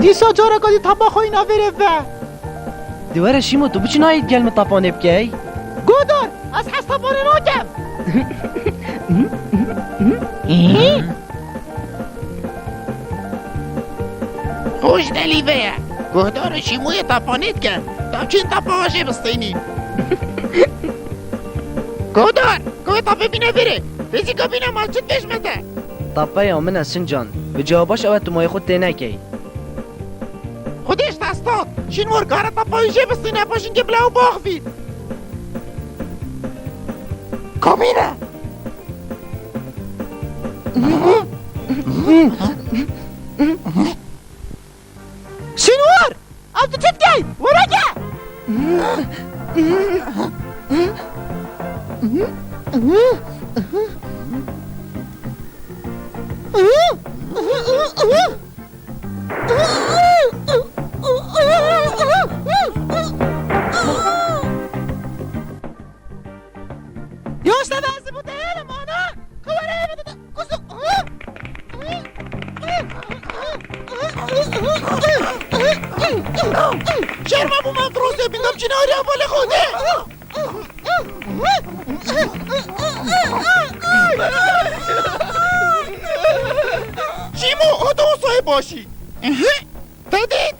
دیسا جارا کدی تبا خوی نافره و دواره شیمو تو بچی نایید گلم تاپانه بکی؟ گودار از هست تبانه ناکم خوش دلیوه گهدار شیموی تپانیت کن تا چین تپاهاشه بستینی گهدار گوه تا ببینه بره بزی که بینه مالچت بشمده تاپا یا من اسن جان به جواباش اوه تو مای خود تینه کی خودش دستاد شینور کار تپاهاشه بستینه پاشین که بلاو باخ بید کامینه شینور از تو چت گی ورگه یاشتا دستی بوده هلم آنا کواره بوده کسو شرما بو من فروسه بیندم چی ناری اول خوده شیمو او تو صاحب باشی تدید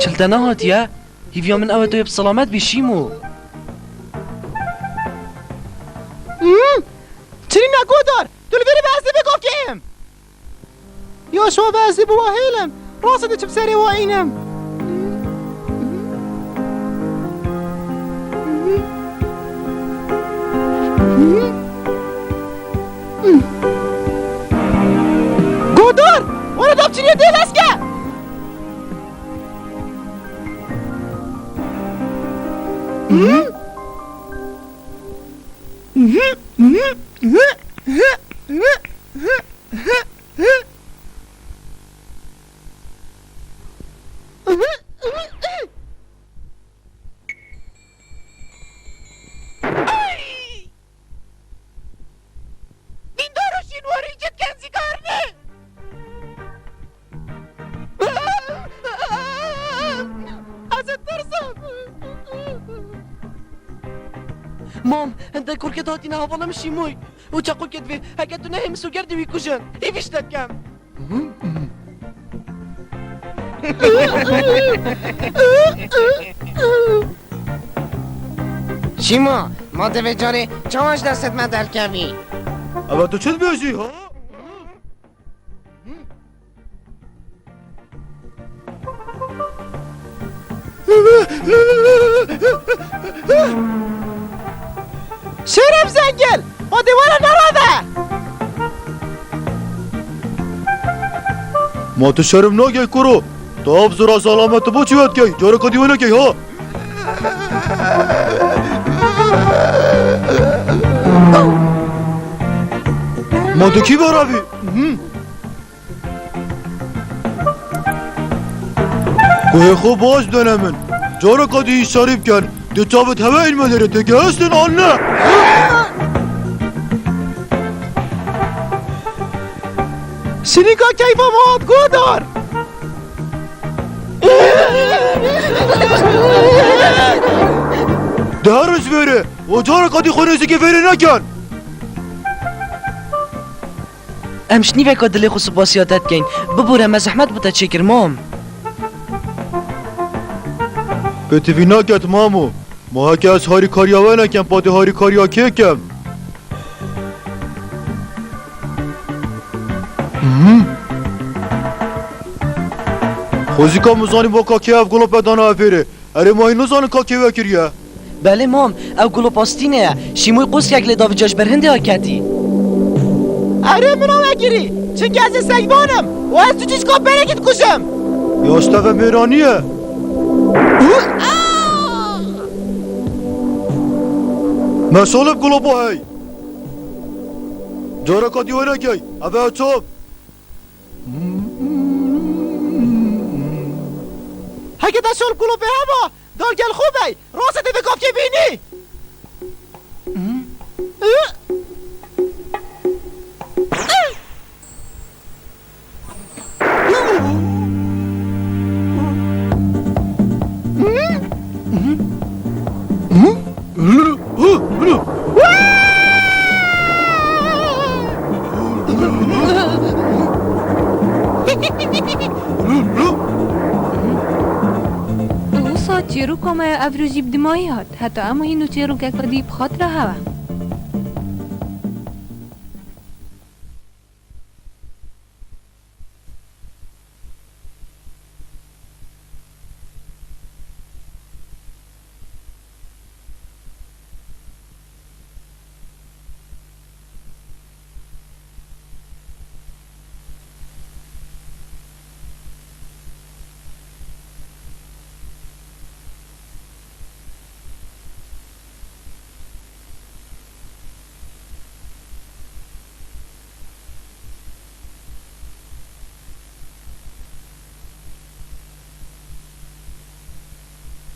چلتنا هاتیه هیویا من اوه تو بسلامت بی شیمو چرا نگودار دل بری بعضی بگو کیم یا شما بعضی بوا هیلم راسته چپ سری و اینم گودار وانا داب چنیه دیل است که دیندارو شینواری جد کنزی کارنه ازت ترسم مام انت کرکت هاتی نه حوالم شیموی او چا کرکت وی اگه تو نه همسو گردی وی کشن ایویش دکم شیما ما دوه جاره چواش دستت من در کمی اما تو چت بیاشی ها؟ شرم زنگل با دیوار نراده ما تو شرم نگی کرو تا ابزرا سلامت با چی باید کی جاره کدی ولی کی ها ما تو کی براوی کوه خوب باش دنمن جاره کدی شریف کن دو تابت همه این مدره تگه هستن آنه شنیگا کیفا ماد گودار درش بره و جاره کدی خونیزی که بره نکن امش نیوه که دلی خود سپاسیاتت کن ببوره ما زحمت بوده چکر مام کتیوی نکت مامو ما هکی از هاری کاریاوه نکن پاتی هاری کاریا که کم خوزی که مزانی با کاکی اف گلو پدانه افیره اره ماهی نزانی کاکی وکریه بله مام او گلو پاستینه شیموی قوس یک لداوی جاش برهنده ها کتی اره منو بگیری چون که از سگبانم و از تو چیز کاب برگید کشم یاسته و میرانیه مسالب گلو با هی جاره کدی و نکی اوه چوب هی هاگه دشول گلو به هوا دال گل خوبه راست به گفت که بینی اوسا چیرو کامه افروجی بدمایات حتی اما اینو چیرو که کدی بخاطر هوا